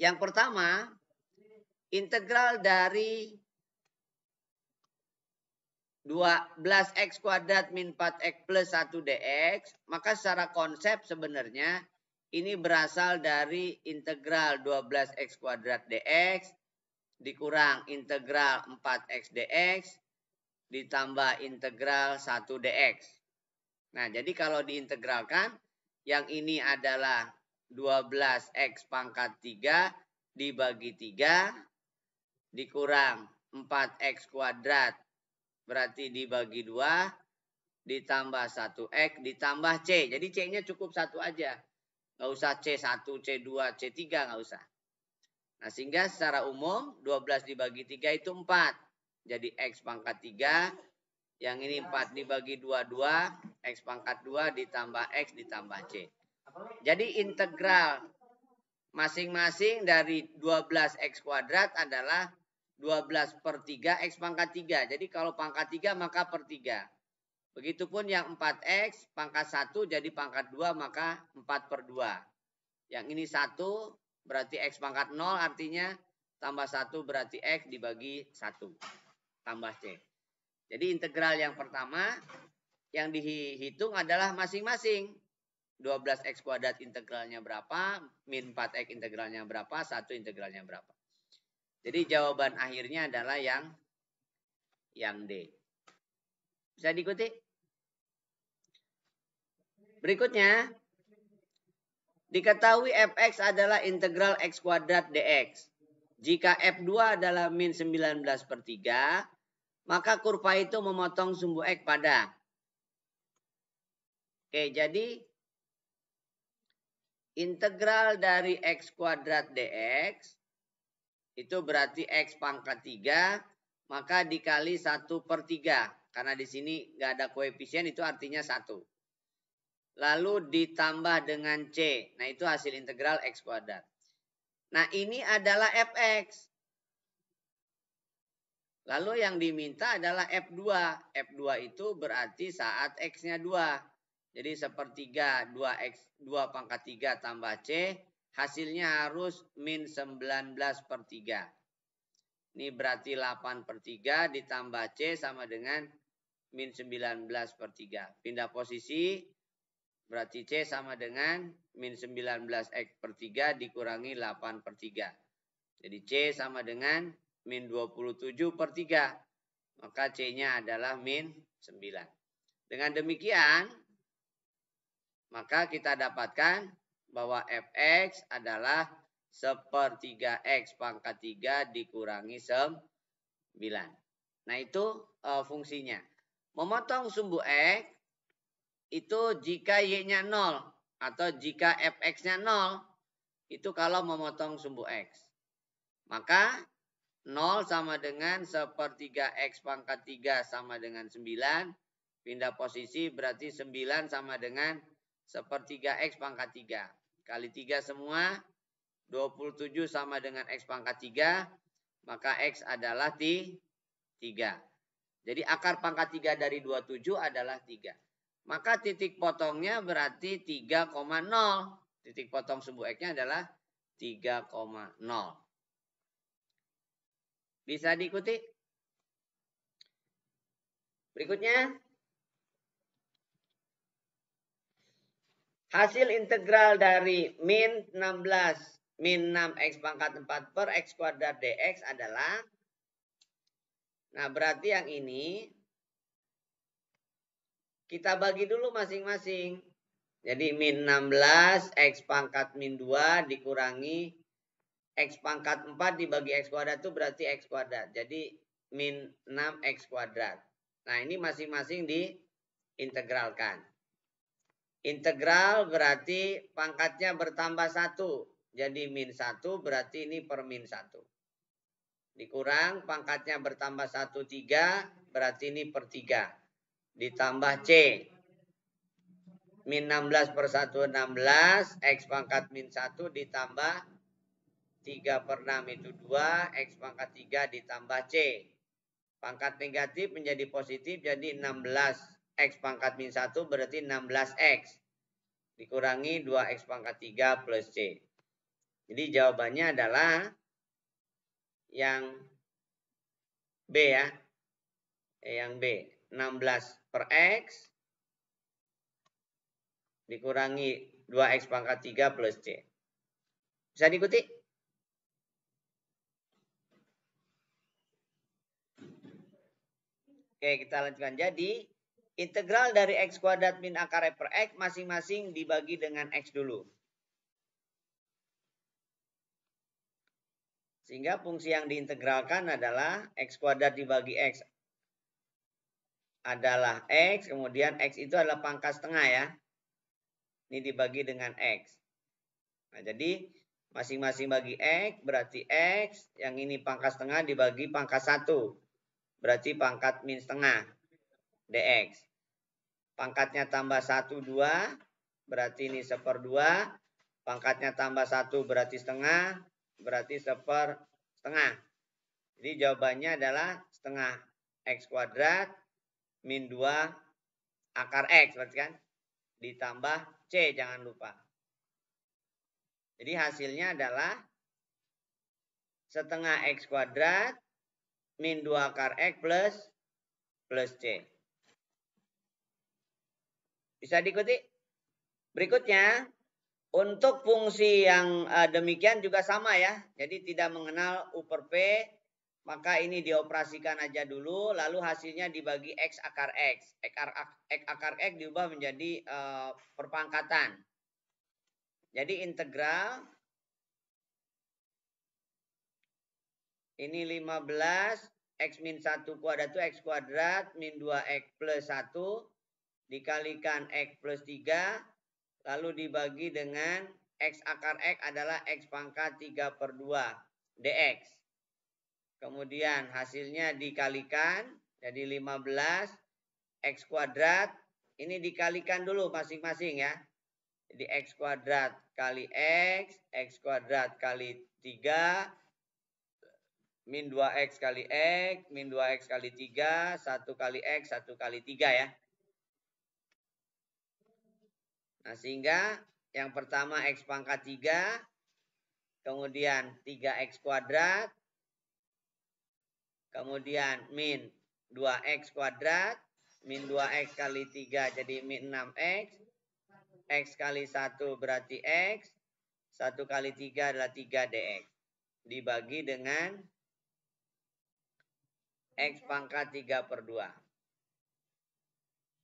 Yang pertama, integral dari 12x kuadrat min 4x plus 1 dx, maka secara konsep sebenarnya ini berasal dari integral 12x kuadrat dx dikurang integral 4x dx ditambah integral 1 dx. Nah, jadi kalau diintegralkan, yang ini adalah 12x pangkat 3 dibagi 3 dikurang 4x kuadrat berarti dibagi 2 ditambah 1x ditambah C. Jadi C-nya cukup 1 aja. Nggak usah C1, C2, C3 nggak usah. Nah, sehingga secara umum 12 dibagi 3 itu 4. Jadi X pangkat 3. Yang ini 4 dibagi 2, X pangkat 2 ditambah X ditambah C. Jadi integral masing-masing dari 12X kuadrat adalah 12 per 3 X pangkat 3. Jadi kalau pangkat 3 maka per 3. Begitupun yang 4X pangkat 1 jadi pangkat 2 maka 4 per 2. Yang ini 1 berarti X pangkat 0 artinya tambah 1 berarti X dibagi 1. Tambah C. Jadi integral yang pertama yang dihitung adalah masing-masing. 12X kuadrat integralnya berapa, min 4X integralnya berapa, 1 integralnya berapa. Jadi jawaban akhirnya adalah yang D. Bisa diikuti? Berikutnya, diketahui fx adalah integral x kuadrat dx. Jika f2 adalah min 19 per 3, maka kurva itu memotong sumbu x pada. Oke, jadi integral dari x kuadrat dx itu berarti X pangkat 3, maka dikali 1 per 3. Karena di sini nggak ada koefisien, itu artinya 1. Lalu ditambah dengan C. Nah, itu hasil integral X kuadrat. Nah, ini adalah Fx. Lalu yang diminta adalah F2. F2 itu berarti saat X-nya 2. Jadi sepertiga 2X, 2 pangkat 3 tambah C. Hasilnya harus min 19 per 3. Ini berarti 8 per 3 ditambah C sama dengan min 19 per 3. Pindah posisi berarti C sama dengan min 19X per 3 dikurangi 8 per 3. Jadi C sama dengan min 27 per 3. Maka C-nya adalah min 9. Dengan demikian, maka kita dapatkan bahwa Fx adalah sepertiga X pangkat 3 dikurangi 9. Nah, itu fungsinya. Memotong sumbu X itu jika Y-nya 0 atau jika Fx-nya 0. Itu kalau memotong sumbu X. Maka 0 sama dengan sepertiga X pangkat 3 sama dengan 9. Pindah posisi berarti 9 sama dengan sepertiga X pangkat 3. Kali 3 semua, 27 sama dengan X pangkat 3, maka X adalah 3. Jadi akar pangkat 3 dari 27 adalah 3. Maka titik potongnya berarti 3,0. Titik potong sumbu X-nya adalah 3,0. Bisa diikuti? Berikutnya. Hasil integral dari min 16 min 6x pangkat 4 per x kuadrat dx adalah, nah berarti yang ini kita bagi dulu masing-masing. Jadi min 16 x pangkat min 2 dikurangi x pangkat 4 dibagi x kuadrat itu berarti x kuadrat. Jadi min 6x kuadrat. Nah, ini masing-masing diintegralkan. Integral berarti pangkatnya bertambah 1. Jadi min 1 berarti ini per min 1. Dikurang pangkatnya bertambah 1, 3. Berarti ini per 3. Ditambah C. Min 16 per 1, 16. X pangkat min 1 ditambah 3 per 6 itu 2. X pangkat 3 ditambah C. Pangkat negatif menjadi positif jadi 16. X pangkat min 1 berarti 16X. Dikurangi 2X pangkat 3 plus C. Jadi jawabannya adalah yang B ya. Yang B. 16 per X dikurangi 2X pangkat 3 plus C. Bisa diikuti? Oke, kita lanjutkan. Jadi, integral dari X kuadrat min akar per X masing-masing dibagi dengan X dulu. Sehingga fungsi yang diintegralkan adalah X kuadrat dibagi X adalah X, kemudian X itu adalah pangkat setengah ya. Ini dibagi dengan X. Nah, jadi masing-masing bagi X, berarti X, yang ini pangkat setengah dibagi pangkat 1. Berarti pangkat min setengah, dx. Pangkatnya tambah 1, 2, berarti ini 1/2. Pangkatnya tambah 1, berarti setengah, berarti 1/2. Jadi jawabannya adalah setengah X kuadrat min 2 akar X, berarti kan? Ditambah C, jangan lupa. Jadi hasilnya adalah setengah X kuadrat min 2 akar X plus C. Bisa diikuti? Berikutnya, untuk fungsi yang demikian juga sama ya. Jadi tidak mengenal U per P, maka ini dioperasikan aja dulu, lalu hasilnya dibagi X akar X. X akar X diubah menjadi perpangkatan. Jadi integral ini 15 X min 1 kuadrat itu X kuadrat min 2X plus 1 dikalikan X plus 3 lalu dibagi dengan X akar X adalah X pangkat 3/2 dx. Kemudian hasilnya dikalikan jadi 15 X kuadrat ini dikalikan dulu masing-masing ya. Jadi X kuadrat kali X kuadrat kali 3 min 2X kali X, min 2X kali 3, 1 kali X, 1 kali 3 ya. Nah, sehingga yang pertama X pangkat 3, kemudian 3X kuadrat, kemudian min 2X kuadrat, min 2X kali 3 jadi min 6X, X kali 1 berarti X, 1 kali 3 adalah 3 dx. Dibagi dengan X pangkat 3/2.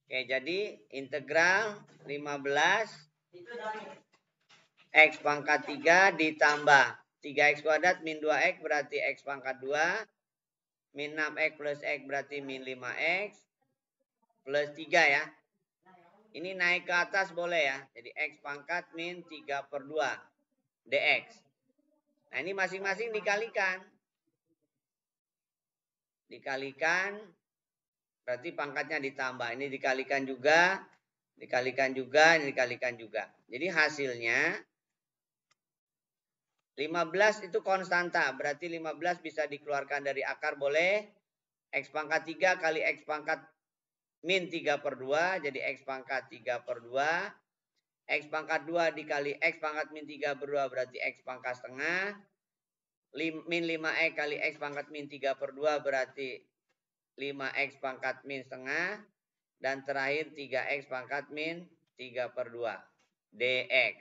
Oke, jadi integral 15 X pangkat 3 ditambah 3X kuadrat min 2X berarti X pangkat 2. Min 6X plus X berarti min 5X. Plus 3 ya. Ini naik ke atas boleh ya. Jadi X pangkat min 3/2 dx. Nah, ini masing-masing dikalikan. Dikalikan berarti pangkatnya ditambah. Ini dikalikan juga, dikalikan juga, ini dikalikan juga. Jadi hasilnya 15 itu konstanta. Berarti 15 bisa dikeluarkan dari akar boleh. X pangkat 3 kali X pangkat min 3/2. Jadi X pangkat 3/2. X pangkat 2 dikali X pangkat min 3/2 berarti X pangkat setengah. Min 5X kali X pangkat min 3/2 berarti 5X pangkat min setengah. Dan terakhir 3X pangkat min 3/2 dx.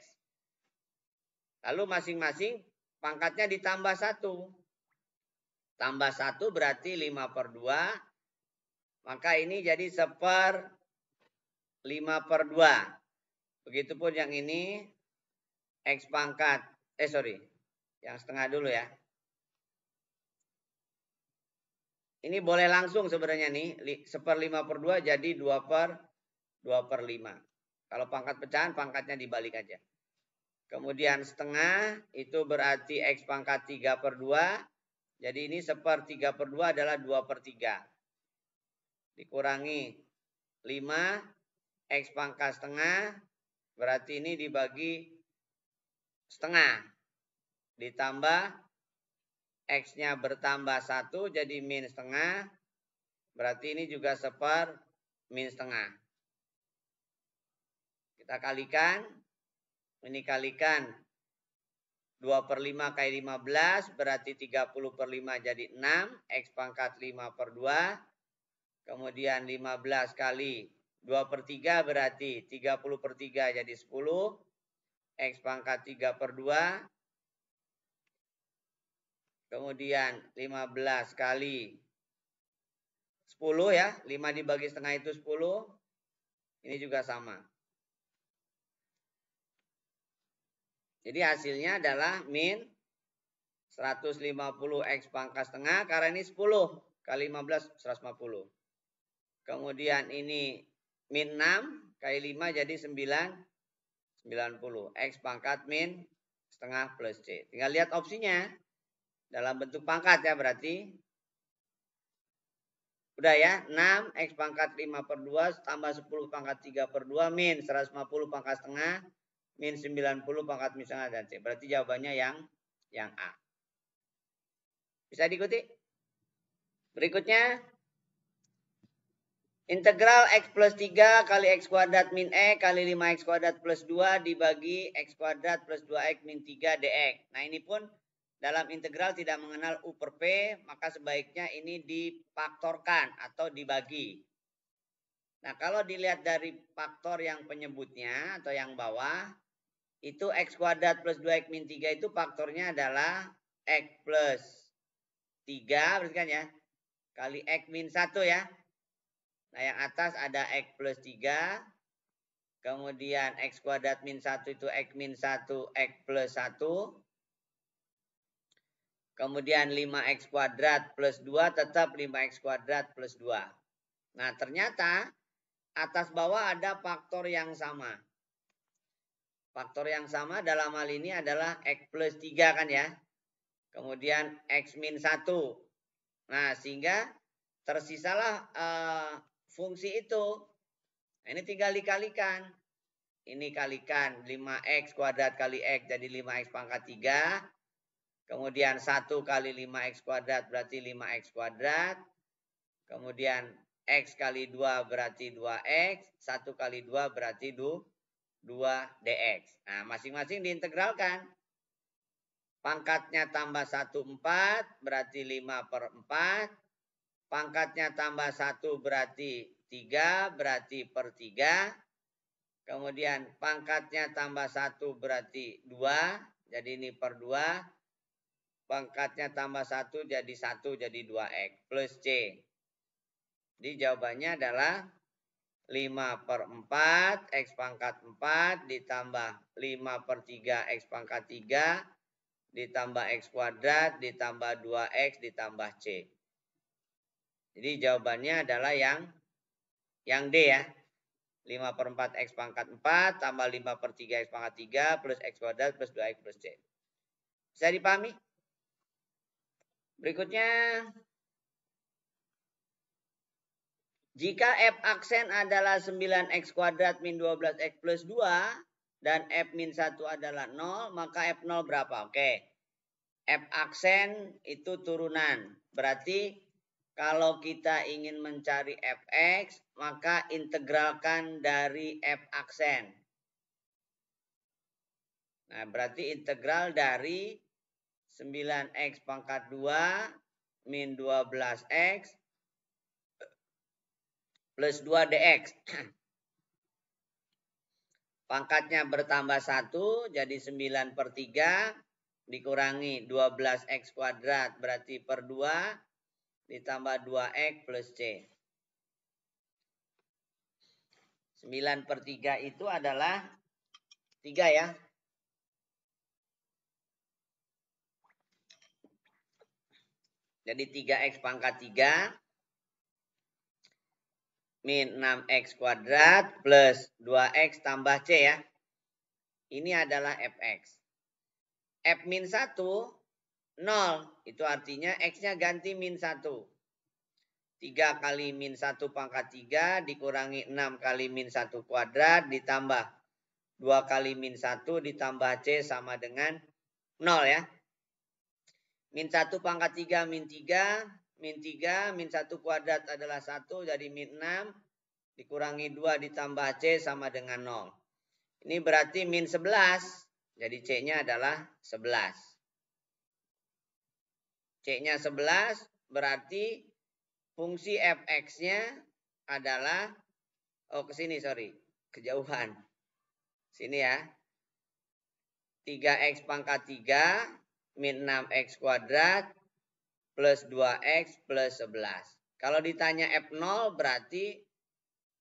Lalu masing-masing pangkatnya ditambah 1. Tambah 1 berarti 5/2. Maka ini jadi 1/5/2. Begitupun yang ini X pangkat, yang setengah dulu ya. Ini boleh langsung sebenarnya nih, 1/5/2 jadi 2/5. Kalau pangkat pecahan pangkatnya dibalik aja. Kemudian setengah itu berarti X pangkat 3/2. Jadi ini 1/3/2 adalah 2/3. Dikurangi 5 X pangkat setengah. Berarti ini dibagi setengah. Ditambah X-nya bertambah 1 jadi min setengah. Berarti ini juga 1/min setengah. Kita kalikan. Ini kalikan 2/5 kali 15 berarti 30/5 jadi 6. X pangkat 5/2. Kemudian 15 kali 2/3 berarti 30/3 jadi 10. X pangkat 3/2. Kemudian 15 kali 10 ya. 5 dibagi setengah itu 10. Ini juga sama. Jadi hasilnya adalah min 150 X pangkat setengah. Karena ini 10 kali 15 150. Kemudian ini min 6 kali 5 jadi 90. X pangkat min setengah plus C. Tinggal lihat opsinya. Dalam bentuk pangkat ya berarti. Udah ya. 6 X pangkat 5/2 tambah 10 pangkat 3/2 min 150 pangkat setengah min 90 pangkat min setengah dan C. Berarti jawabannya yang A. Bisa diikuti? Berikutnya. Integral X plus 3 kali X kuadrat min E kali 5X kuadrat plus 2 dibagi X kuadrat plus 2X min 3 dx. Nah ini pun dalam integral tidak mengenal U per P, maka sebaiknya ini difaktorkan atau dibagi. Nah kalau dilihat dari faktor yang penyebutnya atau yang bawah, itu X kuadrat plus 2X min 3 itu faktornya adalah X plus 3, berarti kan ya, kali X min 1 ya. Nah yang atas ada X plus 3. Kemudian X kuadrat min 1 itu X min 1 X plus 1. Kemudian 5X kuadrat plus 2 tetap 5X kuadrat plus 2. Nah ternyata atas bawah ada faktor yang sama. Faktor yang sama dalam hal ini adalah X plus 3 kan ya. Kemudian X min 1. Nah sehingga tersisalah fungsi itu. Nah, ini tinggal dikalikan. Ini kalikan 5X kuadrat kali X jadi 5X pangkat 3. Kemudian 1 kali 5X kuadrat berarti 5X kuadrat. Kemudian X kali 2 berarti 2X. 1 kali 2 berarti 2 dx. Nah masing-masing diintegralkan. Pangkatnya tambah 1 4 berarti 5/4. Pangkatnya tambah 1 berarti 3 berarti per 3. Kemudian pangkatnya tambah 1 berarti 2. Jadi ini per 2. Pangkatnya tambah 1 jadi 1 jadi 2X plus C. Jadi jawabannya adalah 5/4 X pangkat 4 ditambah 5/3 X pangkat 3 ditambah X kuadrat ditambah 2X ditambah C. Jadi jawabannya adalah yang D ya. 5/4 X pangkat 4 tambah 5/3 X pangkat 3 plus X kuadrat plus 2X plus C. Bisa dipahami? Berikutnya. Jika F aksen adalah 9X kuadrat min 12X plus 2 dan F min 1 adalah 0, maka F0 berapa? Oke. F aksen itu turunan. Berarti kalau kita ingin mencari fx, maka integralkan dari f aksen. Nah, berarti integral dari 9x pangkat 2 min 12x plus 2 dx. Pangkatnya bertambah 1, jadi 9/3 dikurangi 12x kuadrat berarti per 2. Ditambah 2X plus C. 9/3 itu adalah 3 ya. Jadi 3X pangkat 3 min 6X kuadrat plus 2X tambah C ya. Ini adalah Fx. F min 1 0. Itu artinya X-nya ganti min 1. 3 kali min 1 pangkat 3 dikurangi 6 kali min 1 kuadrat ditambah 2 kali min 1 ditambah C sama dengan 0 ya. Min 1 pangkat 3 min 3. Min 3 min 1 kuadrat adalah 1 jadi min 6. Dikurangi 2 ditambah C sama dengan 0. Ini berarti min 11. Jadi C-nya adalah 11. C-nya 11 berarti fungsi fx-nya adalah, oh ke sini sorry, kejauhan. Sini ya. 3x pangkat 3 min 6x kuadrat plus 2x plus 11. Kalau ditanya F0 berarti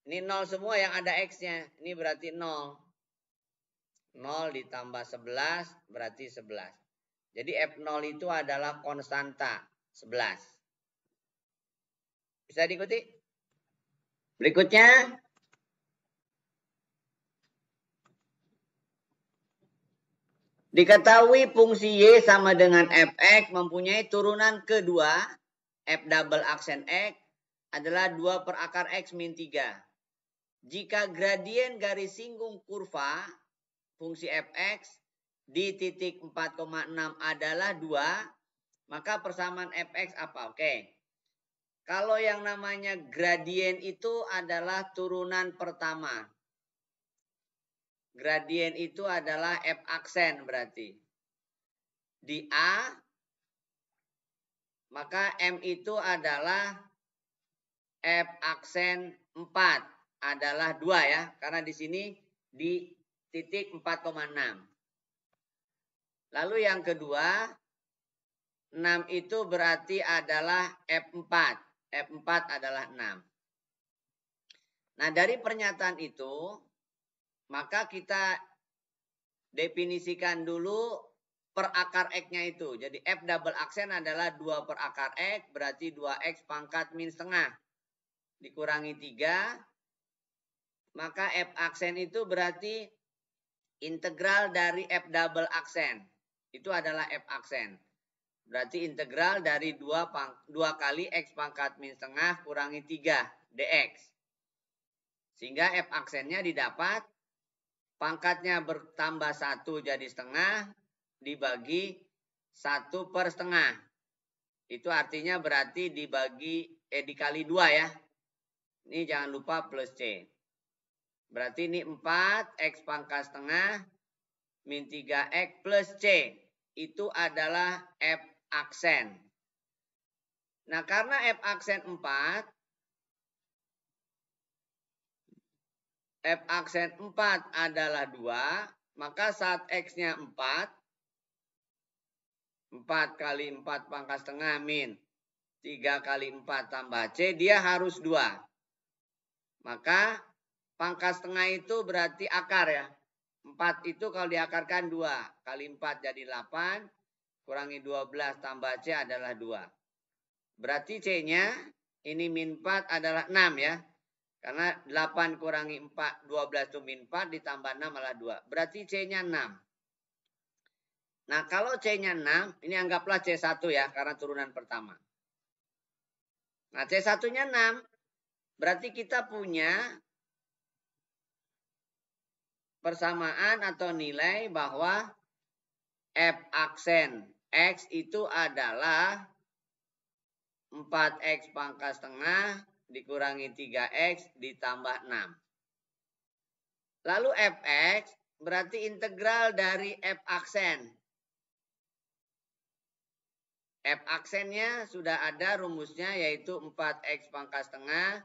ini 0 semua yang ada x-nya. Ini berarti 0. 0 ditambah 11 berarti 11. Jadi F0 itu adalah konstanta 11. Bisa diikuti? Berikutnya. Diketahui fungsi Y sama dengan Fx mempunyai turunan kedua, F double aksen X adalah 2 per akar X min 3. Jika gradien garis singgung kurva fungsi Fx di titik 4,6 adalah 2, maka persamaan Fx apa? Oke. Kalau yang namanya gradien itu adalah turunan pertama. Gradien itu adalah F aksen berarti. Di A, maka M itu adalah F aksen 4 adalah 2 ya. Karena di sini di titik 4,6. Lalu yang kedua, 6 itu berarti adalah F4. F4 adalah 6. Nah dari pernyataan itu, maka kita definisikan dulu per akar X-nya itu. Jadi F double aksen adalah 2 per akar X, berarti 2X pangkat min setengah. Dikurangi 3, maka F aksen itu berarti integral dari F double aksen. Itu adalah F aksen. Berarti integral dari 2 kali X pangkat min setengah kurangi 3 dx. Sehingga F aksennya didapat pangkatnya bertambah 1 jadi setengah dibagi 1 per setengah. Itu artinya berarti dikali 2 ya. Ini jangan lupa plus C. Berarti ini 4X pangkat setengah min 3X plus C. Itu adalah F aksen. Nah karena F aksen 4, F aksen 4 adalah 2, maka saat X-nya 4 kali 4 pangkat setengah min 3 kali 4 tambah C, dia harus 2. Maka pangkat setengah itu berarti akar ya. 4 itu kalau diakarkan 2. Kali 4 jadi 8. Kurangi 12 tambah C adalah 2. Berarti C-nya ini min 4 adalah 6 ya. Karena 8 kurangi 4, 12 itu min 4 ditambah 6 adalah 2. Berarti C-nya 6. Nah kalau C-nya 6, ini anggaplah C1 ya. Karena turunan pertama. Nah C1-nya 6. Berarti kita punya persamaan atau nilai bahwa F aksen X itu adalah 4X pangkat setengah dikurangi 3X ditambah 6. Lalu Fx berarti integral dari F aksen. F aksennya sudah ada rumusnya yaitu 4X pangkat setengah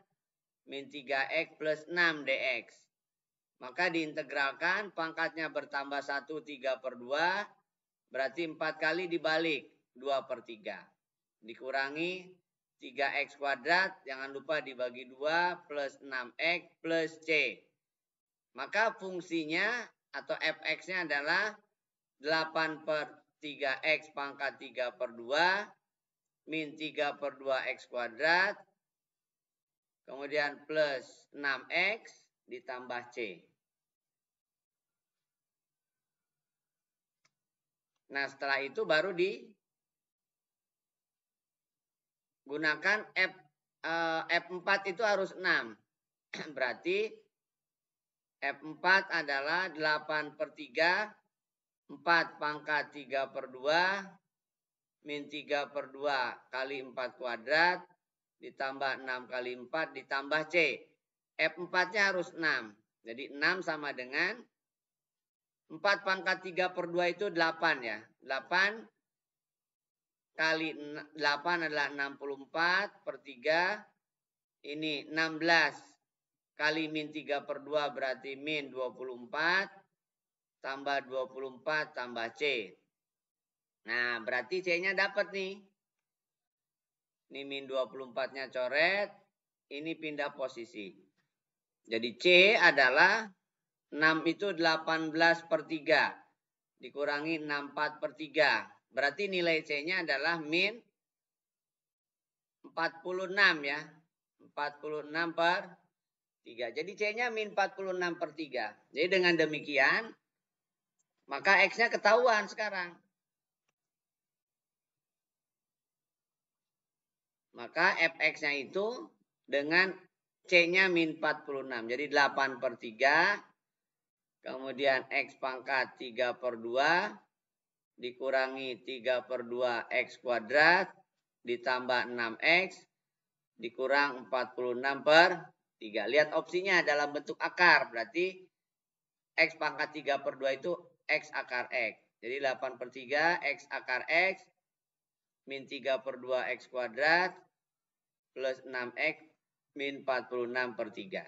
min 3X plus 6 dx. Maka diintegralkan pangkatnya bertambah 1 3 per 2. Berarti 4 kali dibalik 2 per 3. Dikurangi 3x kuadrat, jangan lupa dibagi 2 plus 6x plus C. Maka fungsinya atau fx-nya adalah 8 per 3x pangkat 3 per 2 min 3 per 2x kuadrat. Kemudian plus 6x ditambah C. Nah setelah itu baru digunakan F4 itu harus 6. Berarti F4 adalah 8 per 3. 4 pangkat 3 per 2. Min 3 per 2 kali 4 kuadrat. Ditambah 6 kali 4 ditambah C. F4-nya harus 6. Jadi 6 sama dengan 4 pangkat 3 per 2 itu 8 ya. 8 kali 8 adalah 64 per 3. Ini 16 kali min 3 per 2 berarti min 24. Tambah 24 tambah C. Nah, berarti C-nya dapat nih. Ini min 24-nya coret. Ini pindah posisi. Jadi C adalah 6 itu 18 per 3. Dikurangi 64 per 3. Berarti nilai C-nya adalah min 46 ya. 46 per 3. Jadi C-nya min 46 per 3. Jadi dengan demikian, maka X-nya ketahuan sekarang. Maka Fx-nya itu dengan C-nya min 46. Jadi 8 per 3. Kemudian X pangkat 3 per 2. Dikurangi 3 per 2 X kuadrat. Ditambah 6X. Dikurang 46 per 3. Lihat opsinya dalam bentuk akar. Berarti X pangkat 3 per 2 itu X akar X. Jadi 8 per 3 X akar X. Min 3 per 2 X kuadrat. Plus 6X min 46 per 3.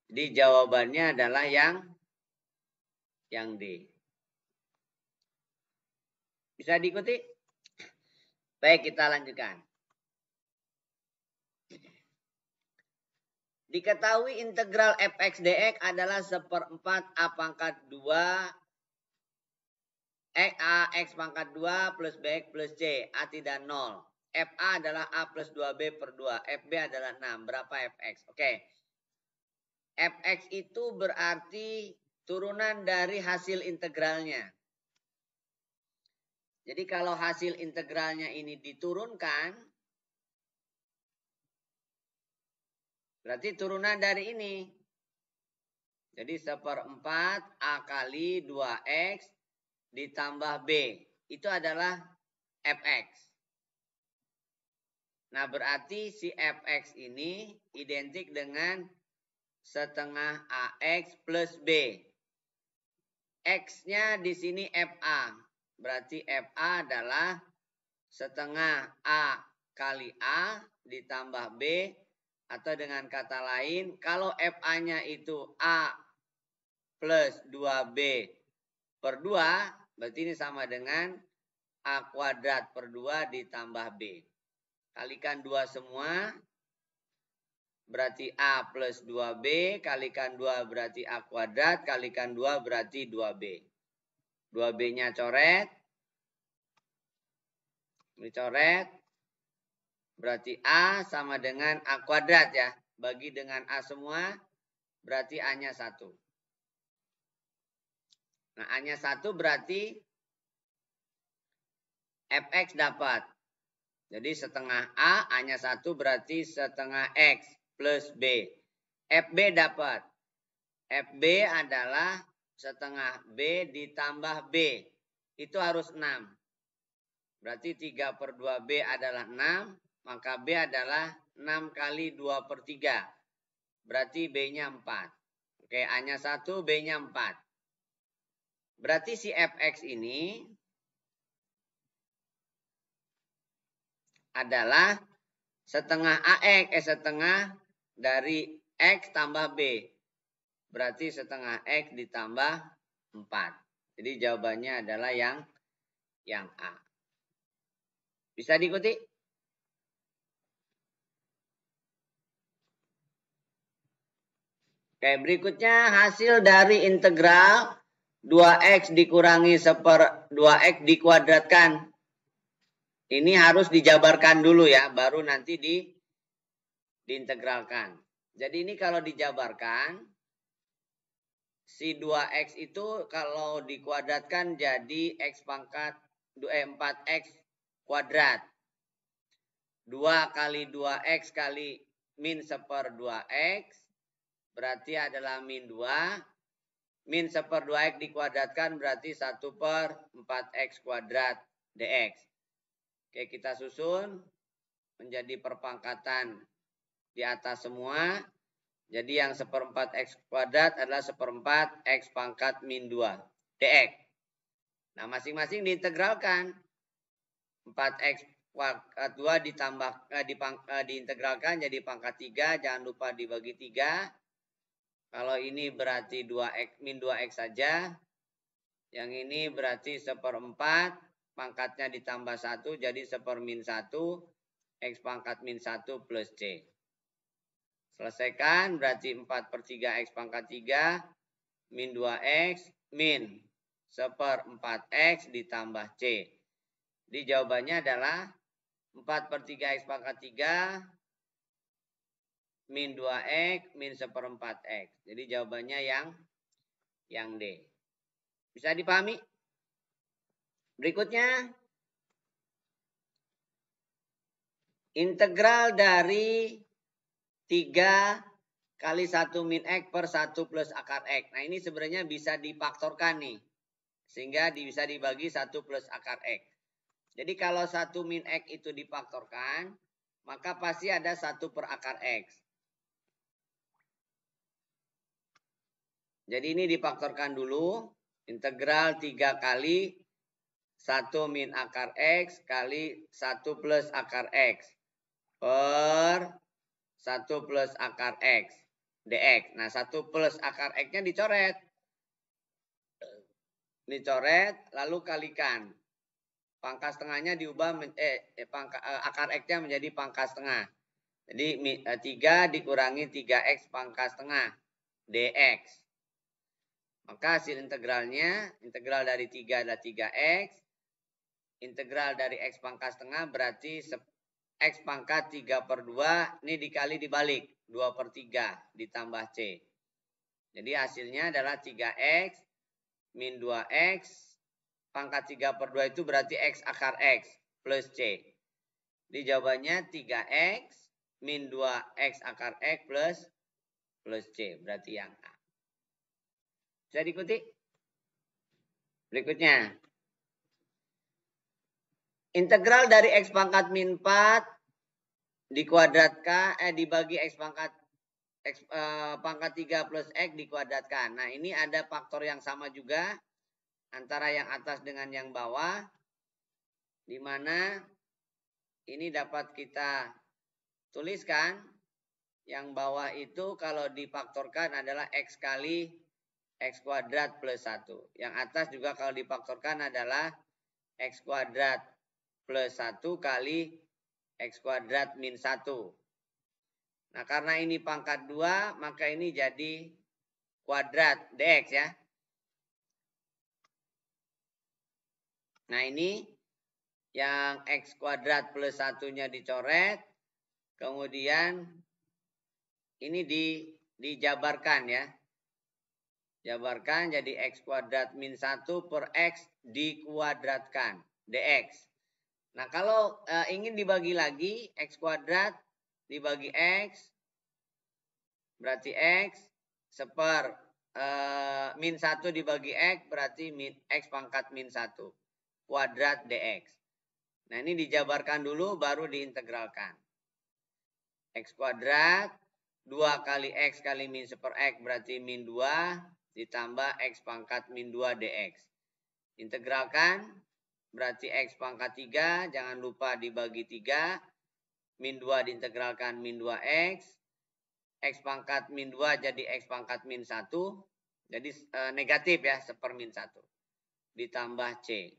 Jadi jawabannya adalah yang D. Bisa diikuti? Baik, kita lanjutkan. Diketahui integral fx dx adalah 1/4 a pangkat 2 x pangkat 2 plus bx plus c. A tidak 0. FA adalah A plus 2B per 2. FB adalah 6. Berapa Fx? Oke. Fx itu berarti turunan dari hasil integralnya. Jadi kalau hasil integralnya ini diturunkan, berarti turunan dari ini. Jadi 1/4 A kali 2X ditambah B. Itu adalah Fx. Nah, berarti si Fx ini identik dengan setengah AX plus B. X-nya di sini FA. Berarti FA adalah setengah A kali A ditambah B. Atau dengan kata lain, kalau FA-nya itu A plus 2B per 2, berarti ini sama dengan A kuadrat per 2 ditambah B. Kalikan 2 semua, berarti A plus 2B, kalikan 2 berarti A kuadrat, kalikan 2 berarti 2B. 2B-nya coret. Ini coret. Berarti A sama dengan A kuadrat ya. Bagi dengan A semua, berarti A-nya 1. Nah, A-nya 1 berarti Fx dapat. Jadi setengah A, A-nya 1 berarti setengah X plus B. FB dapat. FB adalah setengah B ditambah B. Itu harus 6. Berarti 3 per 2B adalah 6. Maka B adalah 6 kali 2 per 3. Berarti B-nya 4. Oke, A-nya 1, B-nya 4. Berarti si Fx ini adalah setengah AX, setengah dari X tambah B. Berarti setengah X ditambah 4. Jadi jawabannya adalah yang A. Bisa diikuti? Oke, berikutnya hasil dari integral 2X dikurangi 2X dikuadratkan. Ini harus dijabarkan dulu ya, baru nanti diintegralkan. Jadi ini kalau dijabarkan, si 2X itu kalau dikuadratkan jadi X pangkat 4X kuadrat. 2 kali 2X kali min 1/2X, berarti adalah min 2. Min 1/2X dikuadratkan berarti 1/4X kuadrat dx. Oke, kita susun menjadi perpangkatan di atas semua. Jadi yang 1/4X kuadrat adalah 1/4X pangkat min 2. dx. Nah, masing-masing diintegralkan. 4x pangkat 2 ditambah diintegralkan jadi pangkat 3, jangan lupa dibagi 3. Kalau ini berarti 2x min 2x saja. Yang ini berarti 1/4, pangkatnya ditambah 1 jadi 1/1, x pangkat min 1 plus c. Selesaikan berarti 4/3 x pangkat 3 min 2x min 1/4x ditambah c. Jadi jawabannya adalah 4/3 x pangkat 3 min 2x min 1/4x. Jadi jawabannya yang D. Bisa dipahami? Berikutnya, integral dari 3 kali 1 min x per 1 plus akar x. Nah, ini sebenarnya bisa difaktorkan nih. Sehingga bisa dibagi 1 plus akar x. Jadi kalau 1 min x itu difaktorkan, maka pasti ada 1 per akar x. Jadi ini difaktorkan dulu. Integral 3 kali 1 min akar x kali 1 plus akar x per 1 plus akar x dx. Nah, 1 plus akar x-nya dicoret. Dicoret, lalu kalikan. Pangkat setengahnya diubah, akar x-nya menjadi pangkat setengah. Jadi 3 dikurangi 3x pangkat setengah dx. Maka hasil integralnya, integral dari 3 adalah 3x. Integral dari x pangkat setengah berarti x pangkat 3/2. Ini dikali dibalik. 2/3 ditambah c. Jadi hasilnya adalah 3x min 2x. Pangkat 3/2 itu berarti x akar x plus c. Jadi jawabannya 3x min 2x akar x plus c. Berarti yang A. Bisa diikuti? Berikutnya. Integral dari x pangkat min 4 dikuadratkan, dibagi x pangkat pangkat 3 plus x dikuadratkan. Nah, ini ada faktor yang sama juga antara yang atas dengan yang bawah. Di mana ini dapat kita tuliskan. Yang bawah itu kalau difaktorkan adalah x kali x kuadrat plus 1. Yang atas juga kalau difaktorkan adalah x kuadrat plus 1 kali x kuadrat min 1. Nah, karena ini pangkat 2, maka ini jadi kuadrat dx ya. Nah, ini yang x kuadrat plus 1-nya dicoret. Kemudian ini dijabarkan ya. Jabarkan jadi x kuadrat min 1 per x dikuadratkan dx. Nah, kalau ingin dibagi lagi, x kuadrat dibagi x berarti x min 1 dibagi x berarti x pangkat min 1 kuadrat dx. Nah, ini dijabarkan dulu baru diintegralkan. X kuadrat 2 kali x kali min 1 per x berarti min 2 ditambah x pangkat min 2 dx. Integralkan berarti x pangkat 3, jangan lupa dibagi 3. Min 2 diintegralkan min 2x. X pangkat min 2 jadi x pangkat min 1. Jadi negatif ya, 1 per min 1. Ditambah c.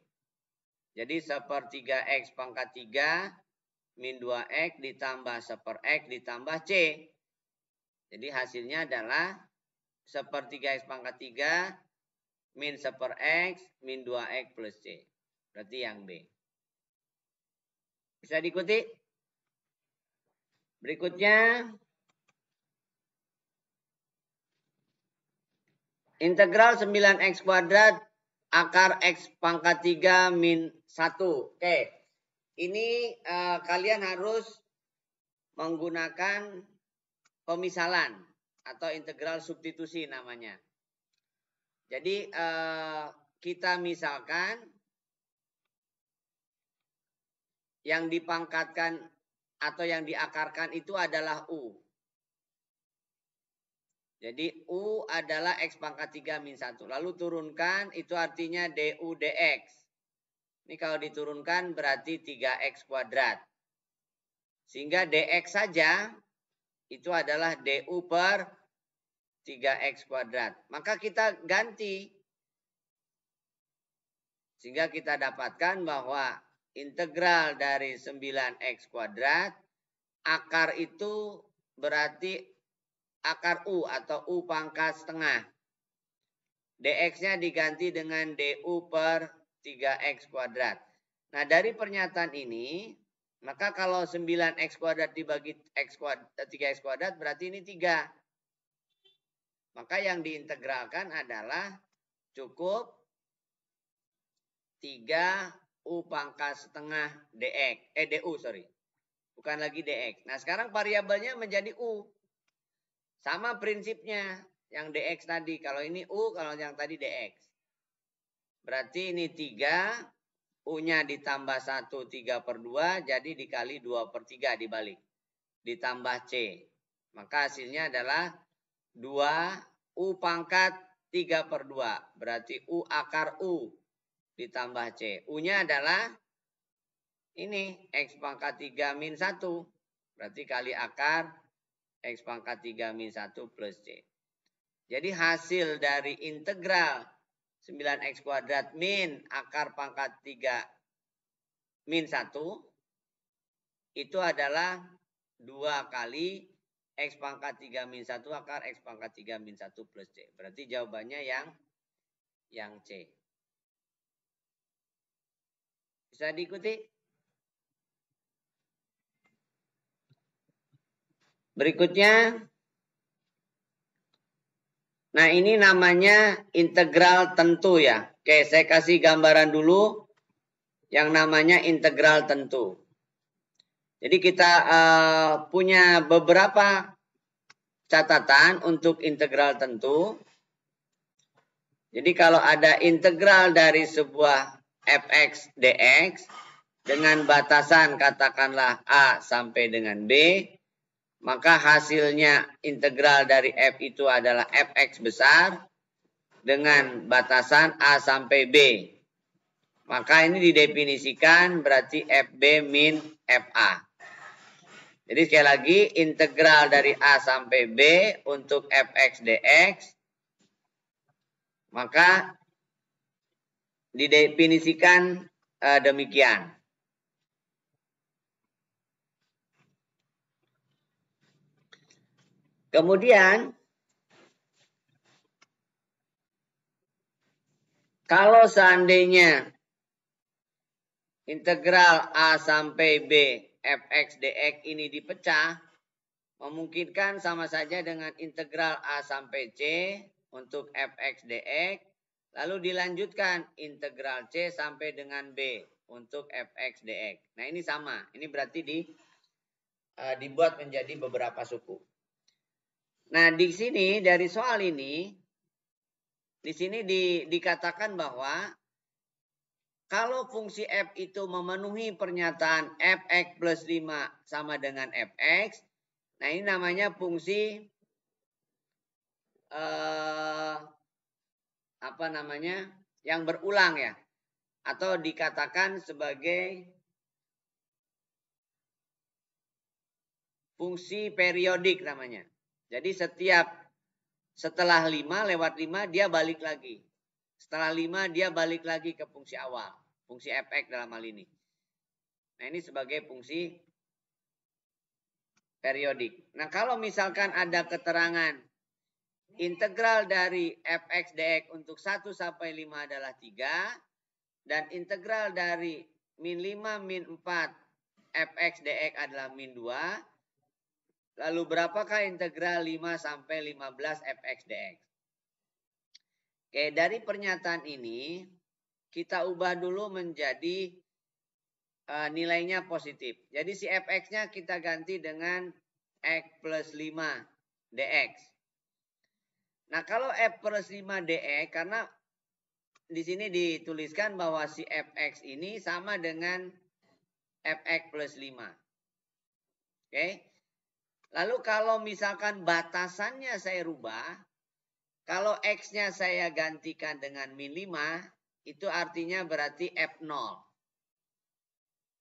Jadi 1/3x pangkat 3 min 2x ditambah 1 per x ditambah c. Jadi hasilnya adalah 1/3x pangkat 3 min 1 per x min 2x plus c. Berarti yang B. Bisa diikuti? Berikutnya. Integral 9x kuadrat akar x pangkat 3 min 1. Oke. Ini kalian harus menggunakan pemisalan atau integral substitusi namanya. Jadi kita misalkan yang dipangkatkan atau yang diakarkan itu adalah U. Jadi U adalah X pangkat 3 min 1. Lalu turunkan, itu artinya DU DX. Ini kalau diturunkan berarti 3X kuadrat. Sehingga DX saja itu adalah DU per 3X kuadrat. Maka kita ganti. Sehingga kita dapatkan bahwa integral dari 9X kuadrat, akar itu berarti akar U atau U pangkat setengah. DX-nya diganti dengan DU per 3X kuadrat. Nah, dari pernyataan ini, maka kalau 9X kuadrat dibagi X kuadrat, 3X kuadrat berarti ini 3. Maka yang diintegralkan adalah cukup 3 U pangkat setengah DX. DU, sorry. Bukan lagi DX. Nah, sekarang variabelnya menjadi U. Sama prinsipnya. Yang DX tadi. Kalau ini U, kalau yang tadi DX. Berarti ini 3. U-nya ditambah 1, 3 per 2. Jadi dikali 2 per 3 dibalik. Ditambah C. Maka hasilnya adalah 2 U pangkat 3 per 2. Berarti U akar U ditambah C. U-nya adalah ini X pangkat 3 min 1. Berarti kali akar X pangkat 3 min 1 plus C. Jadi hasil dari integral 9X kuadrat min akar pangkat 3 min 1 itu adalah 2 kali X pangkat 3 min 1 akar X pangkat 3 min 1 plus C. Berarti jawabannya yang C. Bisa diikuti? Berikutnya. Nah, ini namanya integral tentu ya. Oke, saya kasih gambaran dulu yang namanya integral tentu. Jadi kita punya beberapa catatan untuk integral tentu. Jadi kalau ada integral dari sebuah fx dx dengan batasan katakanlah A sampai dengan B, maka hasilnya integral dari f itu adalah fx besar dengan batasan A sampai B. Maka ini didefinisikan berarti fb min fa. Jadi sekali lagi integral dari A sampai B untuk fx dx, maka didefinisikan demikian. Kemudian kalau seandainya integral A sampai B fx dx ini dipecah, memungkinkan sama saja dengan integral A sampai C untuk fx dx, lalu dilanjutkan integral C sampai dengan B untuk fx dx. Nah, ini sama. Ini berarti dibuat menjadi beberapa suku. Nah, di sini dari soal ini, di sini dikatakan bahwa kalau fungsi f itu memenuhi pernyataan fx plus 5 sama dengan fx, nah ini namanya fungsi apa namanya? Yang berulang ya. Atau dikatakan sebagai fungsi periodik namanya. Jadi setelah 5 lewat 5 dia balik lagi. Setelah 5 dia balik lagi ke fungsi awal. Fungsi fx dalam hal ini. Nah, ini sebagai fungsi periodik. Nah, kalau misalkan ada keterangan integral dari fx dx untuk 1 sampai 5 adalah 3. Dan integral dari min 5 min 4 fx dx adalah min 2. Lalu berapakah integral 5 sampai 15 fx dx? Oke, dari pernyataan ini kita ubah dulu menjadi nilainya positif. Jadi si fx-nya kita ganti dengan x plus 5 dx. Nah, kalau f plus 5 dx, karena di sini dituliskan bahwa si fx ini sama dengan fx plus 5. Oke. Lalu kalau misalkan batasannya saya rubah, kalau X-nya saya gantikan dengan min 5, itu artinya berarti F0.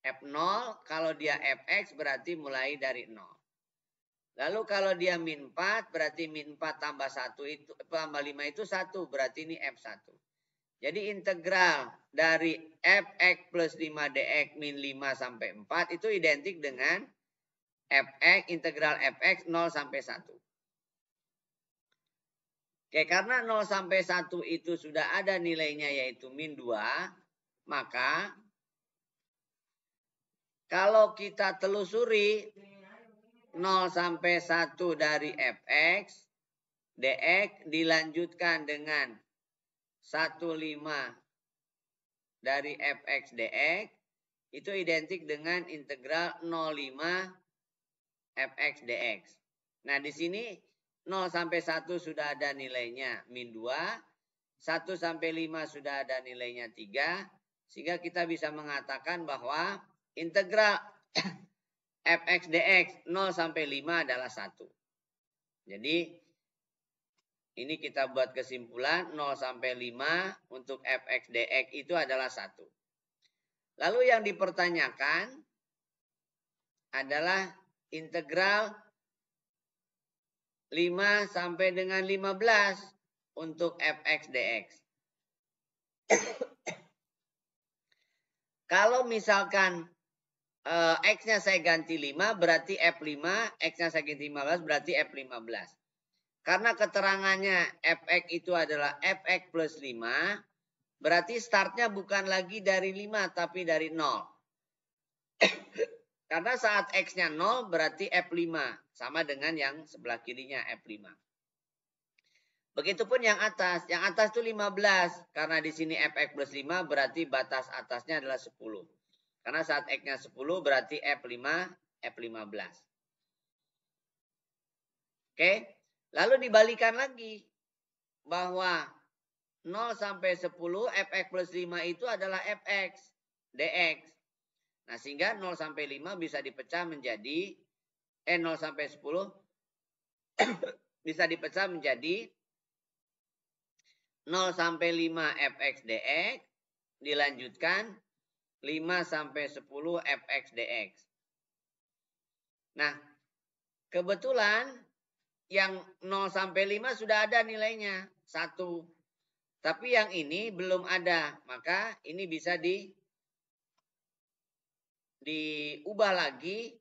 F0 kalau dia Fx berarti mulai dari 0. Lalu kalau dia min 4, berarti min 4 tambah 1 itu tambah 5 itu 1, berarti ini F1. Jadi integral dari Fx plus 5 dx min 5 sampai 4 itu identik dengan Fx, integral Fx 0 sampai 1. Oke, karena 0 sampai 1 itu sudah ada nilainya yaitu min 2, maka kalau kita telusuri 0 sampai 1 dari Fx, dx dilanjutkan dengan 15 dari Fx dx, itu identik dengan integral 0,5 Fx dx. Nah, di sini 0 sampai 1 sudah ada nilainya min 2, 1 sampai 5 sudah ada nilainya 3, sehingga kita bisa mengatakan bahwa integral Fx dx 0 sampai 5 adalah 1. Jadi ini kita buat kesimpulan 0 sampai 5 untuk Fx dx itu adalah 1. Lalu yang dipertanyakan adalah integral 5 sampai dengan 15 untuk Fx dx. Kalau misalkan X-nya saya ganti 5 berarti F5, X-nya saya ganti 15 berarti F15. Karena keterangannya Fx itu adalah Fx plus 5, berarti startnya bukan lagi dari 5 tapi dari 0. Karena saat X-nya 0 berarti F5. Sama dengan yang sebelah kirinya F5. Begitupun yang atas. Yang atas itu 15. Karena di sini Fx plus 5 berarti batas atasnya adalah 10. Karena saat X-nya 10 berarti F5, F15. Oke. Lalu dibalikan lagi. Bahwa 0 sampai 10 Fx plus 5 itu adalah Fx dx. Nah, sehingga 0 sampai 5 bisa dipecah menjadi 0 sampai 10 bisa dipecah menjadi 0 sampai 5 Fx dx dilanjutkan 5 sampai 10 Fx dx. Nah, kebetulan yang 0 sampai 5 sudah ada nilainya 1. Tapi yang ini belum ada, maka ini bisa diubah lagi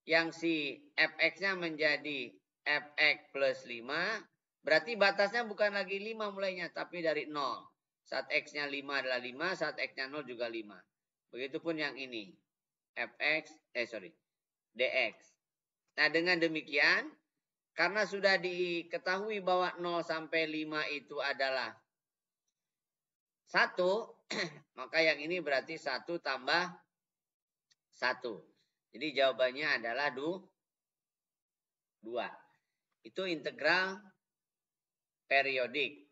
yang si Fx-nya menjadi Fx plus 5. Berarti batasnya bukan lagi 5 mulainya, tapi dari 0. Saat X-nya 5 adalah 5, saat X-nya 0 juga 5. Begitupun yang ini. dx. Nah, dengan demikian, karena sudah diketahui bahwa 0 sampai 5 itu adalah 1, maka yang ini berarti 1 tambah 1. Jadi jawabannya adalah 2. Itu integral periodik.